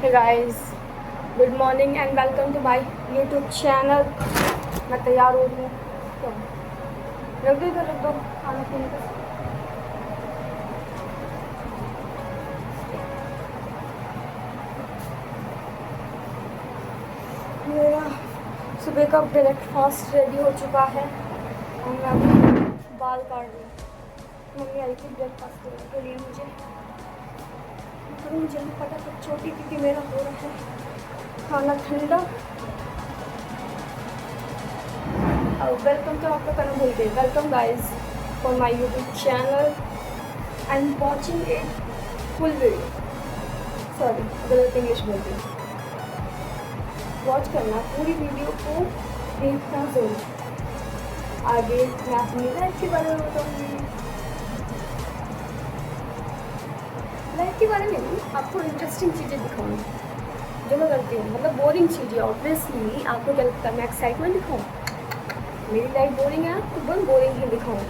Hey guys, good morning and welcome to my YouTube channel. मैं तैयार हो रही हूँ। तो रख दो इधर, रख दो खाना पीने का। मेरा सुबह का ब्रेकफास्ट रेडी हो चुका है और मैं अभी बाल काट रही हूँ। मम्मी आई थी ब्रेकफास्ट करने के लिए मुझे। जल्दी फटाफट छोटी क्योंकि मेरा हो रहा है खाना ठंडा। और वेलकम तो आपका करना भूल गई। Welcome guys for my YouTube channel and watching it full video. Sorry, गलत इंग्लिश बोल रही हूँ। वॉच करना, पूरी वीडियो को देखना जरूर। आगे मैं अपनी लाइफ के बारे में बताऊँगी। लाइफ के बारे में नहीं, आपको इंटरेस्टिंग चीज़ें दिखाऊंगी जो मैं करती हूँ। मतलब बोरिंग चीज़ें ऑब्वियसली आपको क्या लगता है मैं एक्साइटमेंट दिखाऊँ? मेरी लाइफ बोरिंग है तो बस बोरिंग ही दिखाऊँ।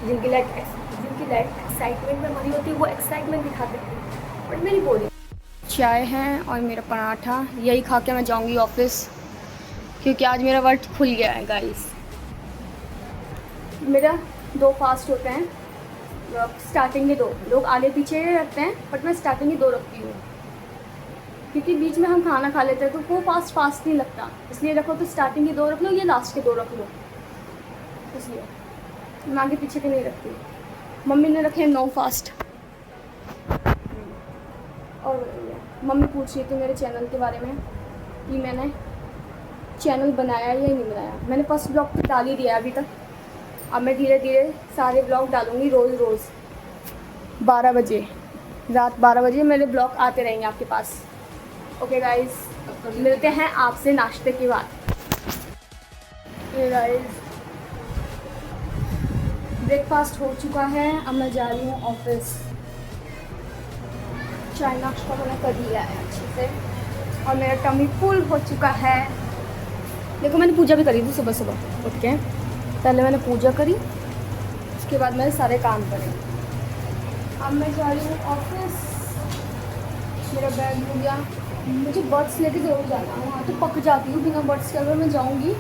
जिनकी लाइफ एक्साइटमेंट में भरी होती है वो एक्साइटमेंट दिखाते हैं, बट मेरी बोरिंग। चाय है और मेरा पराठा, यही खा के मैं जाऊँगी ऑफिस क्योंकि आज मेरा वर्क खुल गया है गाइस। मेरा 2 फास्ट होते हैं। स्टार्टिंग के 2 लोग आगे पीछे रखते हैं, बट मैं स्टार्टिंग के 2 रखती हूँ क्योंकि बीच में हम खाना खा लेते हैं तो वो फास्ट नहीं लगता। इसलिए रखो तो स्टार्टिंग के 2 रख लो, ये लास्ट के 2 रख लो। इसलिए मैं आगे पीछे के नहीं रखती। मम्मी ने रखे 9 फास्ट। और मम्मी पूछ रही थी मेरे चैनल के बारे में कि मैंने चैनल बनाया या नहीं बनाया। मैंने फर्स्ट ब्लॉग तो डाल ही दिया अभी तक। अब मैं धीरे धीरे सारे ब्लॉग डालूँगी रोज़ 12 बजे, रात 12 बजे मेरे ब्लॉग आते रहेंगे आपके पास। ओके गाइस, मिलते हैं आपसे नाश्ते के बाद। गाइस, ब्रेकफास्ट हो चुका है, अब मैं जा रही हूँ ऑफिस। चाय नाश्ता मैंने कर लिया है अच्छे से और मेरा टमी फुल हो चुका है। देखो, मैंने पूजा भी करी थी सुबह सुबह उठ के। पहले मैंने पूजा करी, उसके बाद मैंने सारे काम करे। अब मैं जा रही हूँ ऑफिस। मेरा बैग हो गया। मुझे बर्ड्स लेके जरूर जाना है, वहाँ तो पक जाती हूँ बिना बर्ड्स के। अगर मैं जाऊँगी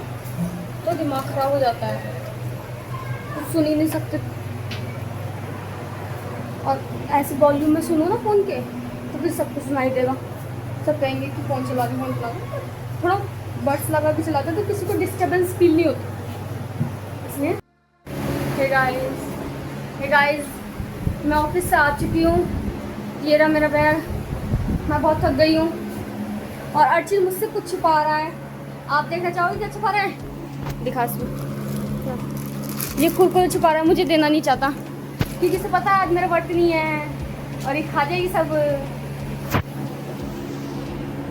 तो दिमाग ख़राब हो जाता है, कुछ सुन ही नहीं सकते। और ऐसे वॉल्यूम में सुनो ना फ़ोन के तो फिर सब कुछ सुनाई देगा। सब कहेंगे कि फ़ोन चला रही, फ़ोन चला रही। थोड़ा बर्ड्स लगा के चलाते तो किसी को डिस्टर्बेंस फील नहीं होती। इसलिए हे गाइस, मैं ऑफिस से आ चुकी हूँ। ये रहा मेरा बैग। मैं बहुत थक गई हूँ और अर्चित मुझसे कुछ छुपा रहा है। आप देखना चाहोगे क्या छुपा रहा है? दिखा ये कुरकुरे छुपा रहा है, मुझे देना नहीं चाहता क्योंकि इसे पता है आज मेरा बर्थ नहीं है और ये खा जाएगी सब,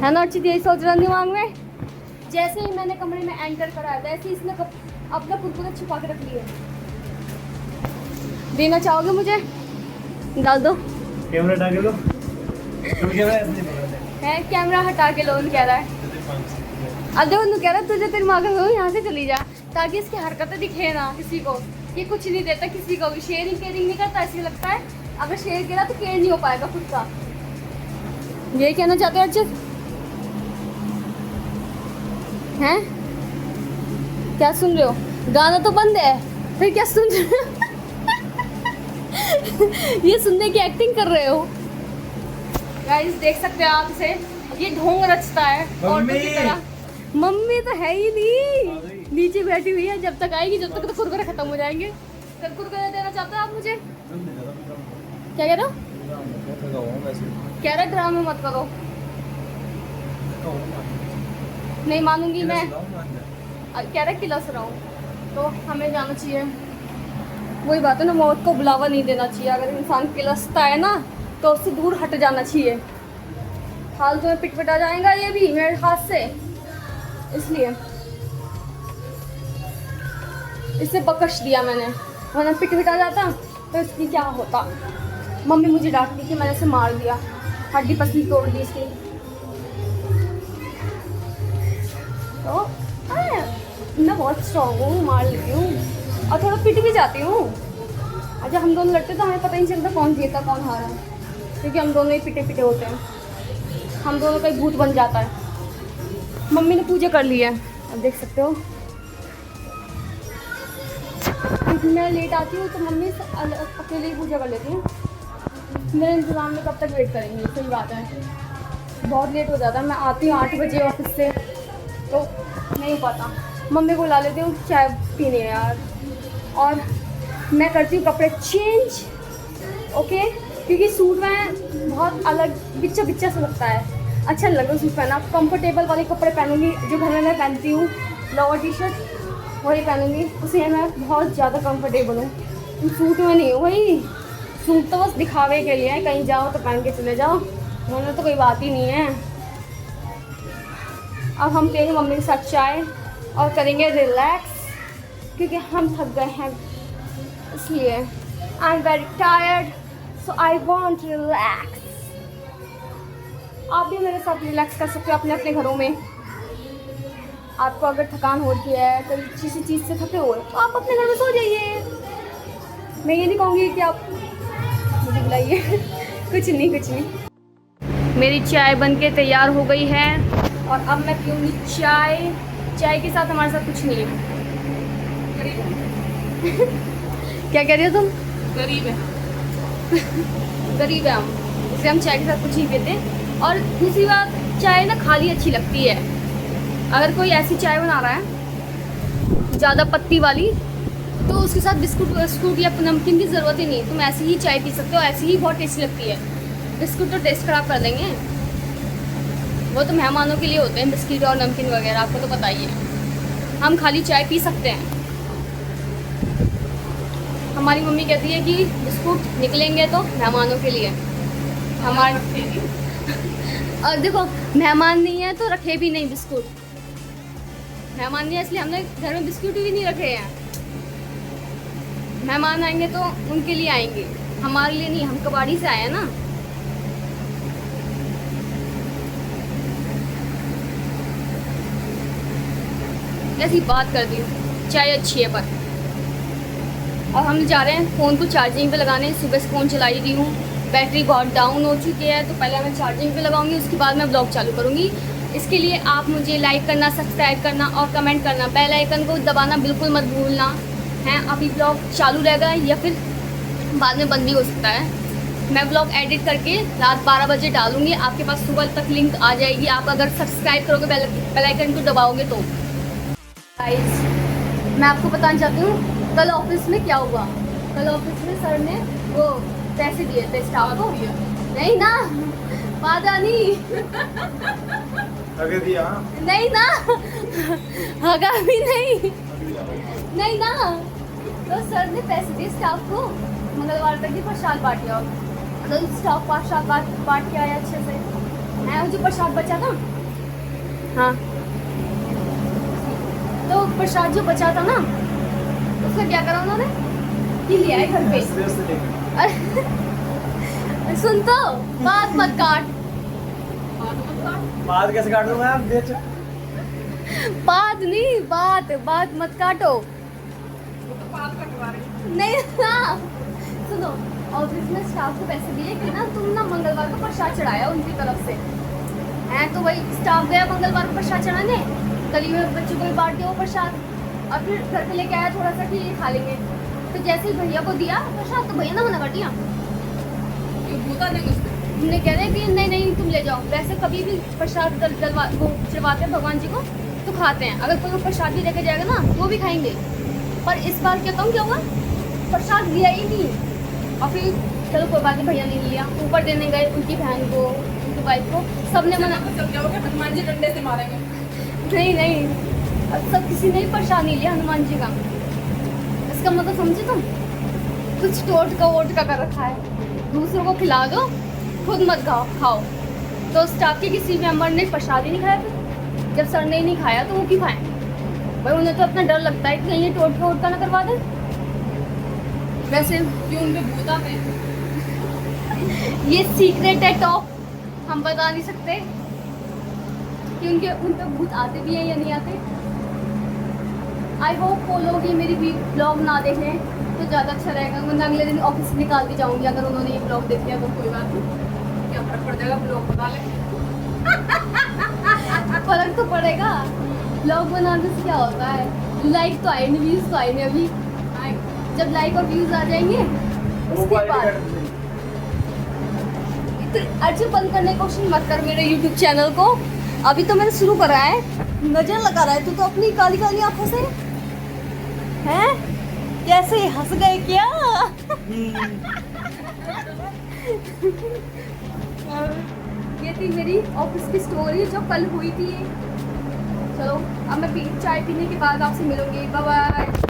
है ना अर्चित? यही सोच रहा दिमाग में। जैसे ही मैंने कमरे में एंटर कराया वैसे ही इसने अपना कुरकुरे छुपा के रख लिए। देना चाहोगे मुझे? डाल दो। कैमरा हटा के लो। है कैमरा हटा के लो कह रहा है। अब देखो कह रहा है तुझे तेरी माँ का यहाँ से चली जा, ताकि इसकी हरकतें दिखे ना किसी को। ये कुछ नहीं देता किसी को भी, शेयरिंग केयरिंग नहीं करता। ऐसे लगता है अगर शेयर किया तो केयर नहीं हो पाएगा खुद का। यही कहना चाहते हो अर्चित? हैं? क्या सुन रहे हो? गाना तो बंद है, फिर क्या सुन रहे हो? ये सुनने की एक्टिंग कर रहे हो गाइस, देख सकते हैं आप इसे। ये ढोंग रचता है ऑटो की तरह। मम्मी तो है ही नहीं, नीचे बैठी हुई है। जब तक आएगी जब तक तो कुरकुरे खत्म हो जाएंगे। कल कुरकुरे देना चाहते हो आप मुझे? क्या कह रहे हो? कह रहे ड्रामे मत करो। नहीं मानूंगी मैं। कह रहे किलस रहा हूँ तो हमें जाना चाहिए। वही बात है ना, मौत को बुलावा नहीं देना चाहिए। अगर इंसान किलसता है ना तो उससे दूर हट जाना चाहिए। हाल तो में पिटपिटा जाएगा ये भी मेरे हाथ से, इसलिए इसे बकश दिया मैंने। वरना पिटपिटा जाता तो इसकी क्या होता। मम्मी मुझे डांटती कि मैंने इसे मार दिया, हड्डी पसली तोड़ दी इसकी। तो मैं बहुत स्ट्रॉन्ग हूँ, मार लेती हूँ और थोड़ा पिट भी जाती हूँ। अच्छा, हम दोनों लड़ते तो हमें पता ही नहीं चलता कौन जीता कौन हारा, क्योंकि हम दोनों ही पिटे पिटे होते हैं। हम दोनों का ही भूत बन जाता है। मम्मी ने पूजा कर ली है, अब देख सकते हो। मैं लेट आती हूँ तो मम्मी अकेले ही पूजा कर लेती है। मेरे इंतज़ाम में कब तक वेट करेंगे, सही बात है। बहुत लेट हो जाता है, मैं आती हूँ 8 बजे ऑफिस से, तो नहीं पता। मम्मी को ला लेती हूँ चाय पीने यार, और मैं करती हूँ कपड़े चेंज, ओके। क्योंकि सूट में बहुत अलग बिच्चा बिच्चा सा लगता है, अच्छा लगा सूट पहना। कंफर्टेबल वाले कपड़े पहनूंगी, जो घर में मैं पहनती हूँ लोअर टी शर्ट वही पहनूंगी, उसे मैं बहुत ज़्यादा कंफर्टेबल हूँ। सूट में नहीं हूँ, वही सूट तो बस दिखावे के लिए है, कहीं जाओ तो पहन के चले जाओ, वरना तो कोई बात ही नहीं है। अब हम पियेंगे मम्मी के साथ चाय और करेंगे रिलैक्स, क्योंकि हम थक गए हैं, इसलिए I am very tired, so I want relax. आप भी मेरे साथ रिलैक्स कर सकते हो अपने अपने घरों में। आपको अगर थकान हो रही है, कोई किसी चीज़ से थके हुए, तो आप अपने घर में सो जाइए। मैं ये नहीं कहूँगी कि आप मुझे बुलाइए कुछ नहीं, कुछ नहीं। मेरी चाय बनके तैयार हो गई है और अब मैं पीऊँगी चाय। चाय के साथ हमारे साथ कुछ नहीं है। क्या कह रही हो तुम? गरीब है गरीब है हम, इसलिए हम चाय के साथ कुछ नहीं पीते। और दूसरी बात, चाय ना खाली अच्छी लगती है। अगर कोई ऐसी चाय बना रहा है ज़्यादा पत्ती वाली, तो उसके साथ बिस्कुट विस्कुट या नमकीन की ज़रूरत ही नहीं, तुम ऐसी ही चाय पी सकते हो, ऐसी ही बहुत टेस्टी लगती है। बिस्कुट तो टेस्ट ख़राब कर देंगे, वो तो मेहमानों के लिए होते हैं बिस्किट और नमकीन वगैरह, आपको तो पता ही है। हम खाली चाय पी सकते हैं। हमारी मम्मी कहती है कि बिस्कुट निकलेंगे तो मेहमानों के लिए, हमारे और देखो मेहमान नहीं है तो रखे भी नहीं बिस्कुट। मेहमान नहीं है इसलिए हमने घर में बिस्कुट भी नहीं रखे हैं। मेहमान आएंगे तो उनके लिए आएंगे, हमारे लिए नहीं, हम कबाड़ी से आए हैं ना। ऐसी बात कर दी, चाय अच्छी है पर। अब हम जा रहे हैं फ़ोन को चार्जिंग पे लगाने। सुबह से फ़ोन चलाई रही हूँ, बैटरी बहुत डाउन हो चुकी है, तो पहले मैं चार्जिंग पे लगाऊंगी, उसके बाद मैं ब्लॉग चालू करूँगी। इसके लिए आप मुझे लाइक करना, सब्सक्राइब करना और कमेंट करना, बेल आइकन को दबाना बिल्कुल मत भूलना है। अभी ब्लॉग चालू रहेगा या फिर बाद में बंद भी हो सकता है। मैं ब्लॉग एडिट करके रात 12 बजे डालूँगी, आपके पास सुबह तक लिंक आ जाएगी। आप अगर सब्सक्राइब करोगे, बेल आइकन को दबाओगे तो। गाइस, मैं आपको बताना चाहती हूँ कल ऑफिस में क्या हुआ। कल ऑफिस में सर ने वो पैसे दिए थे स्टाफ को, नहीं ना वादा नहीं अगर दिया नहीं ना हगा भी नहीं, नहीं ना। तो सर ने पैसे दिए स्टाफ को, मंगलवार तक ही प्रसाद बांट लिया। तो स्टाफ प्रसाद बांट के आया अच्छे से है, जो प्रसाद बचा था। हाँ, तो प्रसाद जो बचा था ना, उसका क्या करा उन्होंने कि लिया है घर पे। सुन तो, बात मत काट। बात कैसे काट दूंगा आप? देख बात नहीं, बात मत काटो। नहीं ना, सुनो, ऑफिस में स्टाफ को पैसे दिए कि ना तुम ना मंगलवार को प्रसाद चढ़ाया उनकी तरफ से है, तो वही स्टाफ गया मंगलवार को प्रसाद चढ़ाने, गली में बच्चों को भी बांट दिया वो प्रसाद, और फिर घर पे लेके आया थोड़ा सा कि ये खा लेंगे। तो जैसे ही भैया को दिया प्रसाद, तो भैया ना मना कर दिया। हमने कह रहे कि नहीं तुम ले जाओ। वैसे कभी भी प्रसाद वो चढ़वाते हैं भगवान जी को तो खाते हैं, अगर कोई प्रसाद भी लेके जाएगा ना वो भी खाएंगे। पर इस बार क्या हुआ, प्रसाद दिया ही नहीं। और फिर चलो कोई बात नहीं, भैया ने लिया, ऊपर देने गए उनकी बहन को, उनकी वाइफ को, सबने मना। हनुमान जी डंडे से मारेंगे। नहीं, अब सब किसी ने ही प्रसाद नहीं लिया हनुमान जी का। इसका मतलब समझे तुम, कुछ टोट का कर रखा है। दूसरों को खिला दो, खुद मत खाओ। तो स्टाफ के किसी मेंबर ने प्रसाद ही नहीं खाया। फिर जब सर ने ही नहीं खाया तो वो क्यों खाएं भाई? उन्हें तो अपना डर लगता है कि कहीं ये टोट का ना करवा दे। वैसे क्यों उनके भूत आते हैं? ये सीक्रेट है, टॉप हम बता नहीं सकते कि उन पे भूत आते भी हैं या नहीं आते। आई होप वो लोग ये मेरी ब्लॉग ना देखें तो ज़्यादा अच्छा रहेगा, वरना अगले दिन ऑफिस से निकाल दी जाऊँगी अगर उन्होंने ये ब्लॉग देख लिया तो। कोई बात नहीं, क्या फर्क पड़ जाएगा, ब्लॉग बना ले। फर्क तो पड़ेगा। ब्लॉग बनाने से क्या होता है, लाइक तो आए नहीं, व्यूज तो आए नहीं अभी। जब लाइक और व्यूज आ जाएंगे उसके बाद। तो अर्जुन बंद करने की कोशिश मत कर मेरे YouTube चैनल को, अभी तो मैंने शुरू करा है। नजर लगा रहा है तू तो अपनी काली काली आंखों से, हैं? कैसे हंस गए क्या? ये थी मेरी ऑफिस की स्टोरी जो कल हुई थी। चलो अब मैं चाय पीने के बाद आपसे मिलूंगी। Bye bye.